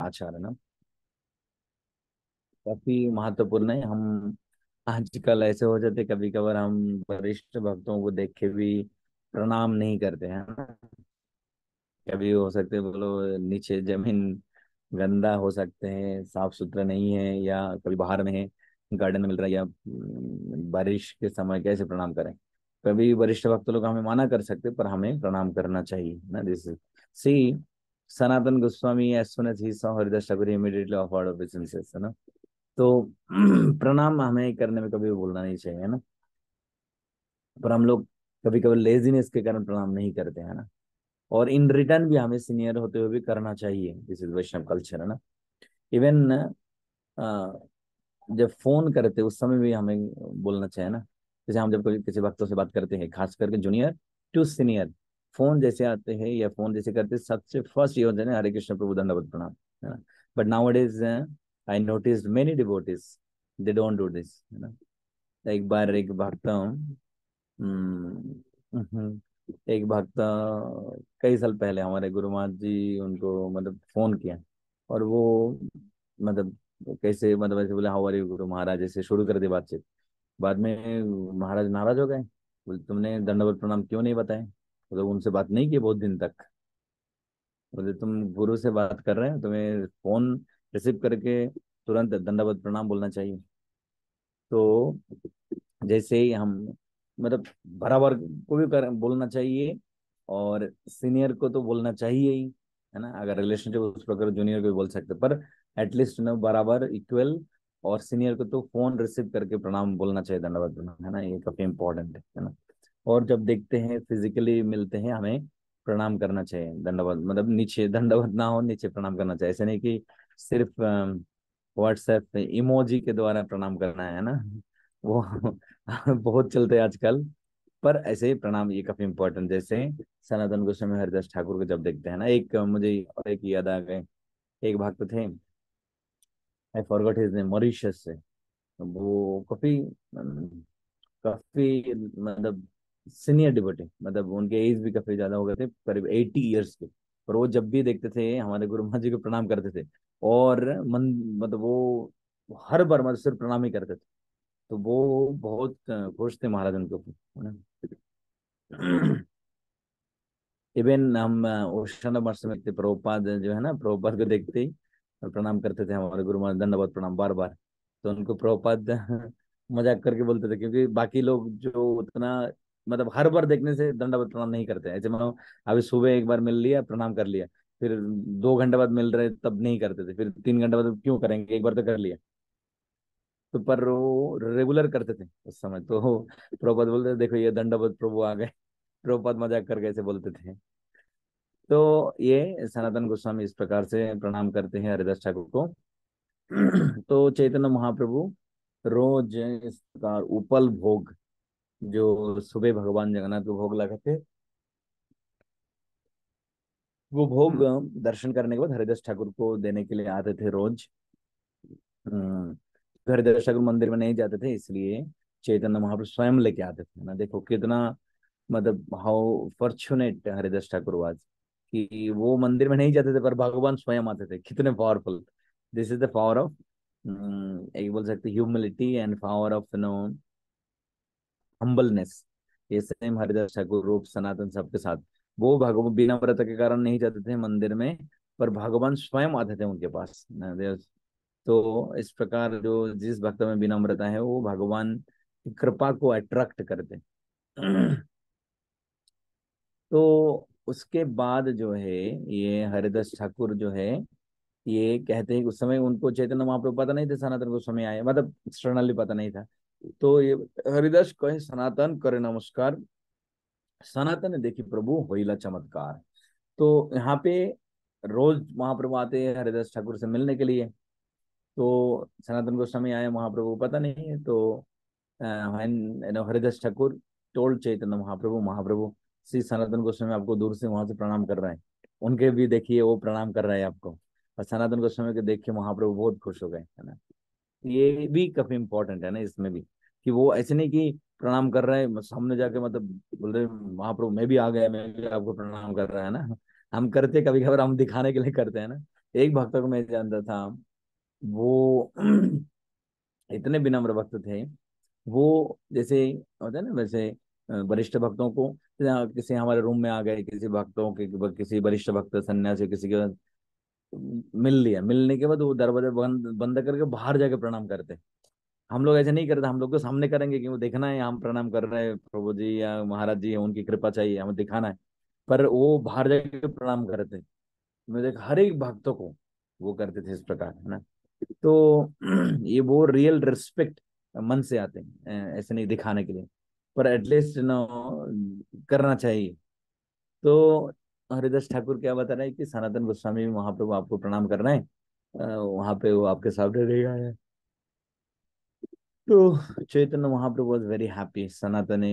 आचार है ना, काफी महत्वपूर्ण है। हम आजकल ऐसे हो जाते, कभी कभार हम वरिष्ठ भक्तों को देख के भी प्रणाम नहीं करते हैं ना। कभी हो सकते बोलो नीचे जमीन गंदा हो सकते हैं, साफ सुथरा नहीं है, या कभी बाहर में है, गार्डन में मिल रहा है, या बारिश के समय कैसे प्रणाम करें। कभी वरिष्ठ भक्त लोग हमें मना कर सकते, पर हमें प्रणाम करना चाहिए ना। This see Sanatan Goswami as soon as he saw Haridas Thakur immediately offered obeisance है ना। तो प्रणाम हमें करने में कभी भी भूलना नहीं चाहिए ना। पर हम लोग कभी कभी लेजीनेस के कारण प्रणाम नहीं करते हैं ना। और इन रिटर्न भी हमें सीनियर होते हुए भी करना चाहिए। दिस इज वैष्णव कल्चर है ना। इवन जब फोन करते उस समय भी हमें बोलना चाहिए ना। जैसे हम जब कभी किसी भक्तों से बात करते हैं, खास करके जूनियर टू सीनियर, फोन जैसे आते हैं या फोन जैसे करते हैं, सबसे फर्स्ट ये होता है ना, हरे कृष्ण प्रभु दंडवत प्रणाम, है ना। But now it is I notice many devotees they don't do this, है ना। एक बार एक भक्त एक भक्त कई साल पहले हमारे गुरु महाराज जी उनको मतलब फोन किया, और वो मतलब कैसे मतलब ऐसे बोले how are you Guru Maharaj, ऐसे शुरू कर दी बातचीत। बाद में महाराज नाराज हो गए, बोले तुमने दंडवत प्रणाम क्यों नहीं बताए। मतलब उनसे बात नहीं की बहुत दिन तक। बोले तुम गुरु से बात कर रहे हो, तुम्हें फोन रिसीव करके तुरंत दंडवत प्रणाम बोलना चाहिए। तो जैसे ही हम मतलब बराबर को भी बोलना चाहिए, और सीनियर को तो बोलना चाहिए ही, है ना। अगर रिलेशनशिप उस प्रकार जूनियर को भी बोल सकते, पर एटलीस्ट ना बराबर इक्वल। और सीनियर को तो फोन रिसीव करके प्रणाम बोलना चाहिए, दंडवत प्रणाम, है ना। ये काफी इंपॉर्टेंट है ना। और जब देखते हैं फिजिकली मिलते हैं, हमें प्रणाम करना चाहिए, दंडवत मतलब नीचे दंडवत ना हो, नीचे प्रणाम करना चाहिए। ऐसे नहीं कि सिर्फ व्हाट्सएप इमोजी के द्वारा प्रणाम करना है ना। वो बहुत चलते हैं आजकल। पर ऐसे ही प्रणाम ये काफी इंपॉर्टेंट। जैसे सनातन गोस्वामी हरिदास ठाकुर को जब देखते हैं ना, एक मुझे और एक याद आ गए। एक भक्त थे, I forgot his name, Mauritius से। वो काफी काफी मतलब सीनियर डिवोटी, मतलब उनके एज भी काफी ज्यादा हो गए थे, करीब 80 ईयर्स के। पर वो जब भी देखते थे हमारे गुरु महाराज जी को प्रणाम करते थे। और मन मतलब वो हर बार मतलब सिर्फ प्रणाम ही करते थे। तो वो बहुत खुश थे महाराज उनके ऊपर, है ना। इवन हम ओशन वर्ष में थे, प्रभुपाद जो है ना, प्रभुपाद को देखते ही प्रणाम करते थे हमारे गुरु महाराज, दंडवत प्रणाम बार बार। तो उनको प्रभुपाद मजाक करके बोलते थे, क्योंकि बाकी लोग जो उतना मतलब हर बार देखने से दंडवत प्रणाम नहीं करते। ऐसे मानो अभी सुबह एक बार मिल लिया, प्रणाम कर लिया, फिर 2 घंटे बाद मिल रहे तब नहीं करते थे, फिर 3 घंटे बाद क्यों करेंगे, एक बार तो कर लिया। तो पर वो रेगुलर करते थे उस समय। तो प्रभुपाद बोलते थे देखो ये दंडवत प्रभु आ गए। प्रभुपाद मजाक करके ऐसे बोलते थे। तो ये सनातन गोस्वामी इस प्रकार से प्रणाम करते हैं हरिदास ठाकुर को। तो चैतन्य महाप्रभु रोज इस प्रकार उपल भोग, जो सुबह भगवान जगन्नाथ को भोग लगाते, वो भोग दर्शन करने के बाद हरिदास ठाकुर को देने के लिए आते थे रोज। हरिदास ठाकुर मंदिर में नहीं जाते थे, इसलिए चैतन्य महाप्रभु स्वयं लेके आते थे ना। देखो कितना मतलब how fortunate Haridas Thakur was, कि वो मंदिर में नहीं जाते थे पर भगवान स्वयं आते थे। कितने powerful. This is the power of एक बोल सकते humility and power of humbleness. ये सेम हरिदास ठाकुर रूप सनातन सबके साथ। वो भगवान बिना व्रत के कारण नहीं जाते थे मंदिर में, पर भगवान स्वयं आते थे उनके पास ना। तो इस प्रकार जो जिस भक्त में विनम्रता है, वो भगवान की कृपा को अट्रैक्ट करते। तो उसके बाद जो है, ये हरिदास ठाकुर जो है, ये कहते हैं कि उस समय उनको चैतन्य महाप्रभु पता नहीं थे सनातन गोस्वामी आए, मतलब एक्सटर्नली पता नहीं था। तो ये हरिदास कहे सनातन करे नमस्कार, सनातन ने देखी प्रभु होइला चमत्कार। तो यहाँ पे रोज महाप्रभु आते हैं हरिदास ठाकुर से मिलने के लिए। तो सनातन गोस्वामी आए, महाप्रभु को पता नहीं है। तो हरिदास ठाकुर टोल्ड चैतन्य महाप्रभु, महाप्रभु श्री सनातन गोस्वामी आपको दूर से वहां से प्रणाम कर रहे हैं, उनके भी देखिए वो प्रणाम कर रहे हैं आपको। और सनातन गोस्वामी को देख के महाप्रभु बहुत खुश हो गए, है ना। ये भी काफी इंपॉर्टेंट है ना इसमें भी, कि वो ऐसे नहीं कि प्रणाम कर रहे हैं सामने जाके, मतलब बोल रहे महाप्रभु मैं भी आ गया, मैं भी आपको प्रणाम कर रहा है ना। हम करते कभी कभार हम दिखाने के लिए करते हैं ना। एक भक्त को मैं जानता था, वो इतने विनम्र भक्त थे। वो जैसे होता है ना, वैसे वरिष्ठ भक्तों को, किसी हमारे रूम में आ गए, किसी भक्तों के, किसी वरिष्ठ भक्त सन्यासी किसी के मिल लिया, मिलने के बाद वो दरवाजा बंद बंद करके बाहर जाके प्रणाम करते। हम लोग ऐसे नहीं करते, हम लोग तो सामने करेंगे कि वो देखना है हम प्रणाम कर रहे हैं प्रभु जी या महाराज जी, उनकी कृपा चाहिए, हमें दिखाना है। पर वो बाहर जाके प्रणाम करते। मैं देख हर एक भक्तों को वो करते थे इस प्रकार, है ना। तो ये वो रियल रिस्पेक्ट मन से आते हैं, ऐसे नहीं दिखाने के लिए, पर एटलीस्ट नो करना चाहिए। तो हरिदास ठाकुर क्या बता रहे हैं कि सनातन गोस्वामी महाप्रभु आपको प्रणाम कर रहे हैं, वहां पे वो आपके सामने रहेगा है। तो Chaitanya Mahaprabhu was very happy सनातन।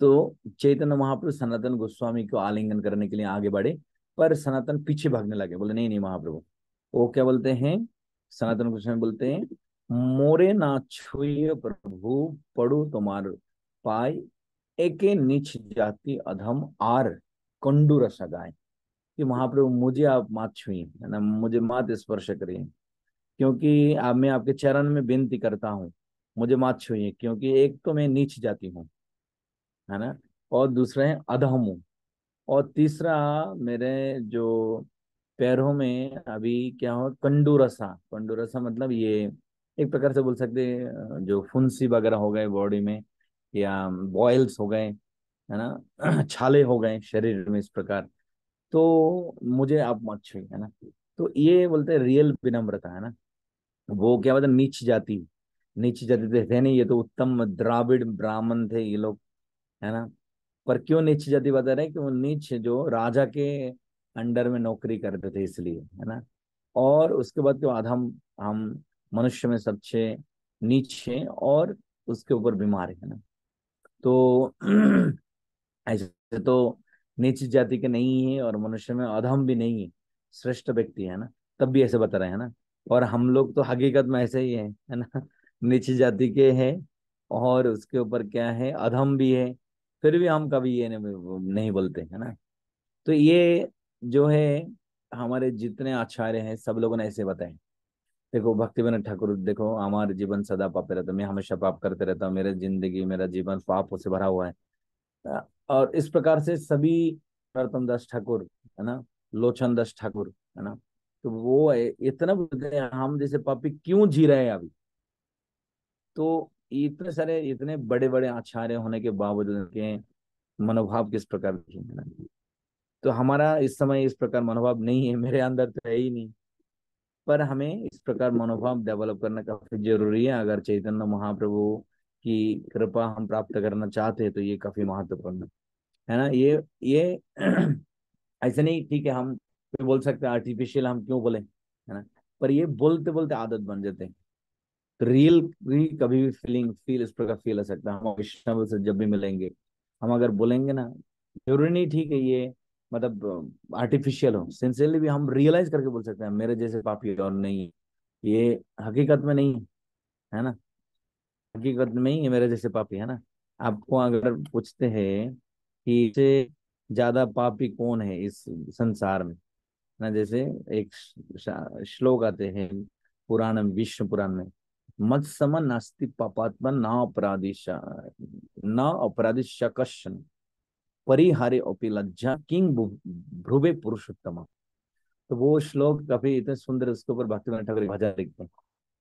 तो चैतन्य महाप्रभु सनातन गोस्वामी को आलिंगन करने के लिए आगे बढ़े, पर सनातन पीछे भागने लगे, बोले नहीं नहीं महाप्रभु। वो क्या बोलते हैं, सनातन गोस्वामी बोलते हैं, मोरे ना छुइय प्रभु, पड़ू तुम्हार पाय, एके नीच जाति अधम आर कंडू रस गाय। कि महाप्रभु मुझे आप मात छुइए, है ना, मुझे मात स्पर्श करिए, क्योंकि अब मैं आपके चरण में विनती करता हूँ, मुझे मात छुइए, क्योंकि एक तो मैं नीच जाति हूँ, है ना, और दूसरा है अधम हूँ, और तीसरा मेरे जो पैरों में अभी क्या हो, कंडूरसा, कंडूरसा मतलब ये एक प्रकार से बोल सकते हैं, जो फुंसी वगैरह हो गए बॉडी में, या बॉयल्स हो गए, है ना, छाले हो गए शरीर में इस प्रकार। तो मुझे आप मत छुइए, है ना। तो ये बोलते हैं रियल विनम्रता, है ना। वो क्या बोलते हैं, नीच जाति, नीच जाति तो थे नहीं, ये तो उत्तम द्राविड़ ब्राह्मण थे ये लोग, है ना। पर क्यों नीच जाति बता रहे हैं, कि वो नीच जो राजा के अंडर में नौकरी करते थे इसलिए, है ना। और उसके बाद क्यों अधम, हम मनुष्य में सबसे नीच हैं, और उसके ऊपर बीमार है ना। तो ऐसे तो नीच जाति के नहीं है, और मनुष्य में अधम भी नहीं है, श्रेष्ठ व्यक्ति है ना, तब भी ऐसे बता रहे हैं ना। और हम लोग तो हकीकत में ऐसे ही है ना, नीच जाति के हैं, और उसके ऊपर क्या है, अधम भी है, फिर भी हम कभी ये नहीं बोलते, है ना। तो ये जो है, हमारे जितने आचार्य हैं सब लोगों ने ऐसे बताए। देखो भक्तिविनोद ठाकुर, देखो हमारे जीवन सदा पाप रहता, मैं हमेशा पाप करते रहता हूँ, मेरे जिंदगी मेरा जीवन पापों से भरा हुआ है। और इस प्रकार से सभी, नरोत्तम दास ठाकुर, है ना, लोचन दास ठाकुर, है ना, तो वो इतना बोलते हैं, हम जैसे पापी क्यों जी रहे हैं अभी। तो इतने सारे इतने बड़े बड़े आचार्य होने के बावजूद उनके मनोभाव किस प्रकार के हैं ना। तो हमारा इस समय इस प्रकार मनोभाव नहीं है, मेरे अंदर तो है ही नहीं। पर हमें इस प्रकार मनोभाव डेवलप करना काफी जरूरी है, अगर चैतन्य महाप्रभु की कृपा हम प्राप्त करना चाहते हैं, तो ये काफी महत्वपूर्ण है ना। ये ऐसे नहीं, ठीक है, हम भी बोल सकते हैं आर्टिफिशियल, हम क्यों बोले, है ना। पर ये बोलते बोलते आदत बन जाते हैं। तो रियल भी कभी भी फील इस प्रकार फील हो सकता है, हम वैष्णव से जब भी मिलेंगे, हम अगर बोलेंगे ना, जरूरी नहीं ठीक है ये, मतलब आर्टिफिशियल हो, सिंसियरली भी हम रियलाइज करके बोल सकते हैं मेरे जैसे पापी और नहीं, ये हकीकत में नहीं, है ना, हकीकत में ही है मेरे जैसे पापी, है ना। आपको अगर पूछते हैं कि इससे ज्यादा पापी कौन है इस संसार में, ना, जैसे एक श्लोक आते हैं पुराण में, विष्णु पुराण में, मत सम नास्ति पापात्मा ना अपराधी न अपराधी कश्चन, परिहारे अपि लज्जा किंग भ्रुवे पुरुषोत्तम। तो वो श्लोक काफी इतने सुंदर, उसके ऊपर भक्तिविनोद ठाकुर एक भजन लिखते हैं।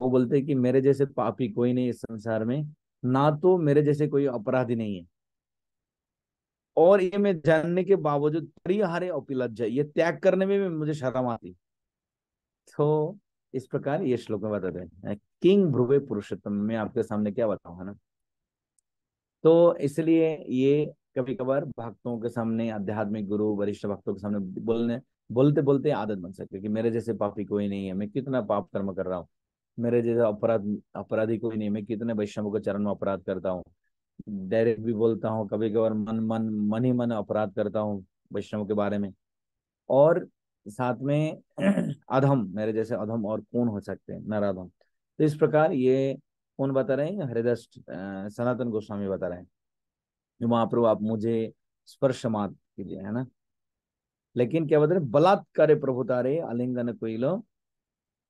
वो बोलते हैं कि मेरे जैसे पापी कोई नहीं इस संसार में, ना तो मेरे जैसे कोई अपराधी नहीं है, और ये मैं जानने के बावजूद परिहारे अपि लज्जा, ये त्याग करने में भी मुझे शर्म आती। तो इस प्रकार ये श्लोक में बताते हैं, किंग भ्रुवे पुरुषोत्तम, मैं आपके सामने क्या बताऊं, है ना। तो इसलिए ये कभी कभार भक्तों के सामने, आध्यात्मिक गुरु वरिष्ठ भक्तों के सामने बोलते बोलते आदत बन सकती है कि मेरे जैसे पापी कोई नहीं है, मैं कितना पाप कर्म कर रहा हूँ, मेरे जैसा अपराधी कोई नहीं, मैं कितने वैष्णवों के चरण में अपराध करता हूँ, डायरेक्ट भी बोलता हूँ, कभी कभार मन ही मन अपराध करता हूँ वैष्णव के बारे में। और साथ में अधम, मेरे जैसे अधम और कौन हो सकते हैं, नराधम। तो इस प्रकार ये कौन बता रहे हैं, हरिदास सनातन गोस्वामी बता रहे हैं, महाप्रभु आप मुझे स्पर्श मात कीजिए, है ना। लेकिन क्या बता रहे, बलात्कारे प्रभु तारे आलिंगन कोइलो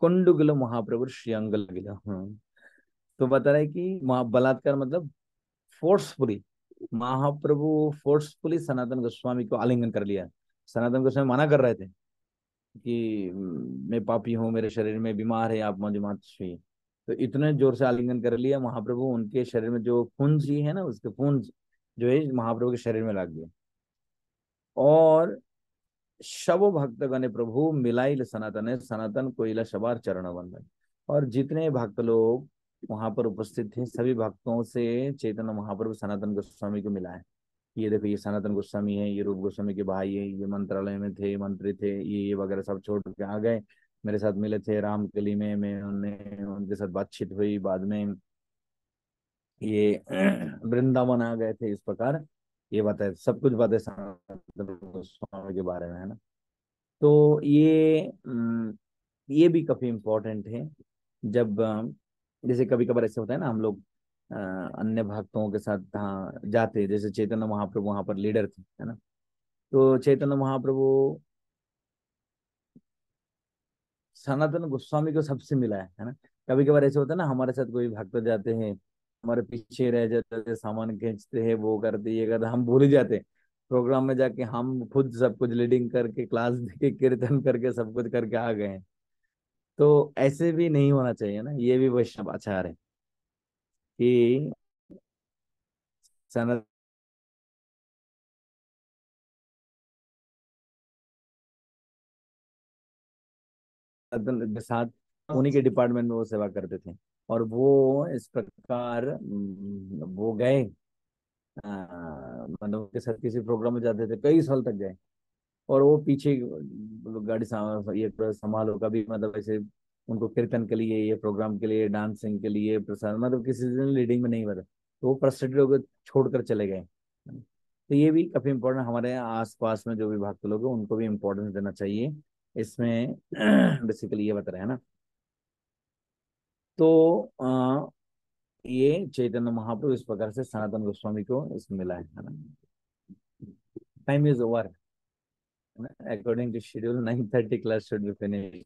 कुंडुगिलो महाप्रभु श्रीअंगल गिलो। तो बता रहे कि बलात्कार मतलब फोर्सफुली, महाप्रभु फोर्सफुली सनातन गोस्वामी को आलिंगन कर लिया। सनातन गोस्वामी मना कर रहे थे कि मैं पापी हूँ, मेरे शरीर में बीमार है, आप मुझे मत छुइए। तो इतने जोर से आलिंगन कर लिया, महाप्रभु उनके शरीर में जो पुंज है ना, उसके पुंज जो है महाप्रभु के शरीर में लग गया। और शव भक्त गणे प्रभु मिलाइल सनातन, सनातन कोइला शबार चरण वंदन। और जितने भक्त लोग वहां पर उपस्थित थे, सभी भक्तों से चैतन्य महाप्रभु सनातन गोस्वामी को मिला है। ये देखो, ये सनातन गोस्वामी है, ये रूप गोस्वामी के भाई है, ये मंत्रालय में थे, मंत्री थे, ये वगैरह सब छोड़ के आ गए, मेरे साथ मिले थे रामकली में, मैं उन्हें उनके साथ बातचीत हुई, बाद में ये वृंदावन आ गए थे, इस प्रकार ये बताए, सब कुछ बातें सनातन गोस्वामी के बारे में, है ना। तो ये भी काफी इम्पोर्टेंट है। जब जैसे कभी कभार ऐसे होता है ना, हम लोग अन्य भक्तों के साथ हाँ जाते हैं, जैसे चैतन्य महाप्रभु वहां पर लीडर थे, है ना। तो चैतन्य महाप्रभु सनातन गोस्वामी को सबसे मिला है ना। कभी कभार ऐसे होता है ना, हमारे साथ कोई भक्त जाते हैं, हमारे पीछे रह जाते हैं, सामान खींचते हैं, वो करते ये करते, हम भूल ही जाते हैं। प्रोग्राम में जाके हम खुद सब कुछ लीडिंग करके, क्लास दे के, कीर्तन करके, सब कुछ करके आ गए हैं। तो ऐसे भी नहीं होना चाहिए ना, ये भी वैष्णव आचार है कि सनातन के साथ उन्हीं के डिपार्टमेंट में वो सेवा करते थे। और वो इस प्रकार वो गए, मतलब उनके साथ किसी प्रोग्राम में जाते थे, कई साल तक गए। और वो पीछे गाड़ी ये संभालो, कभी मतलब ऐसे उनको कीर्तन के लिए, ये प्रोग्राम के लिए, डांसिंग के लिए, प्रसाद, मतलब किसी दिन लीडिंग में नहीं बता, तो वो फ्रस्ट्रेटेड होकर छोड़कर चले गए। तो ये भी काफी इम्पोर्टेंट, हमारे आसपास में जो भी भक्त लोग हैं उनको भी इम्पोर्टेंस देना चाहिए इसमें। बेसिकली ये बता रहे हैं ना। तो ये चैतन्य महाप्रभु इस प्रकार से सनातन गोस्वामी को इसमें मिला है ना। Time is over, according to schedule 9:30 class should be finish.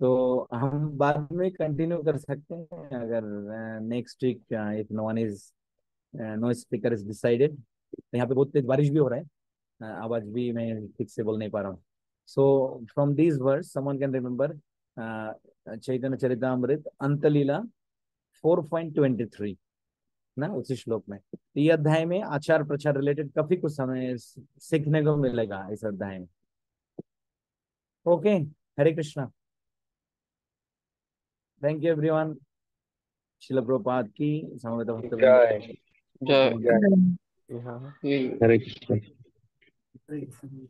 तो हम बाद में कंटिन्यू कर सकते हैं अगर next week, if no one is, no speaker is decided. यहाँ पे बहुत तेज बारिश भी हो रहा है, आवाज भी मैं ठीक से बोल नहीं पा रहा हूँ। So from these words someone can remember Chaitanya Charitamrita Antyalila 4.23 ना, उसी श्लोक में। तो ये अध्याय में आचार प्रचार रिलेटेड काफी कुछ हमें सीखने को मिलेगा इस अध्याय में। Okay, Hare Krishna, thank you everyone. शिल प्रभुपाद की, समवेत भक्तवृंद जय जय की। जय। हाँ, ये हरे कृष्ण। हरे कृष्ण।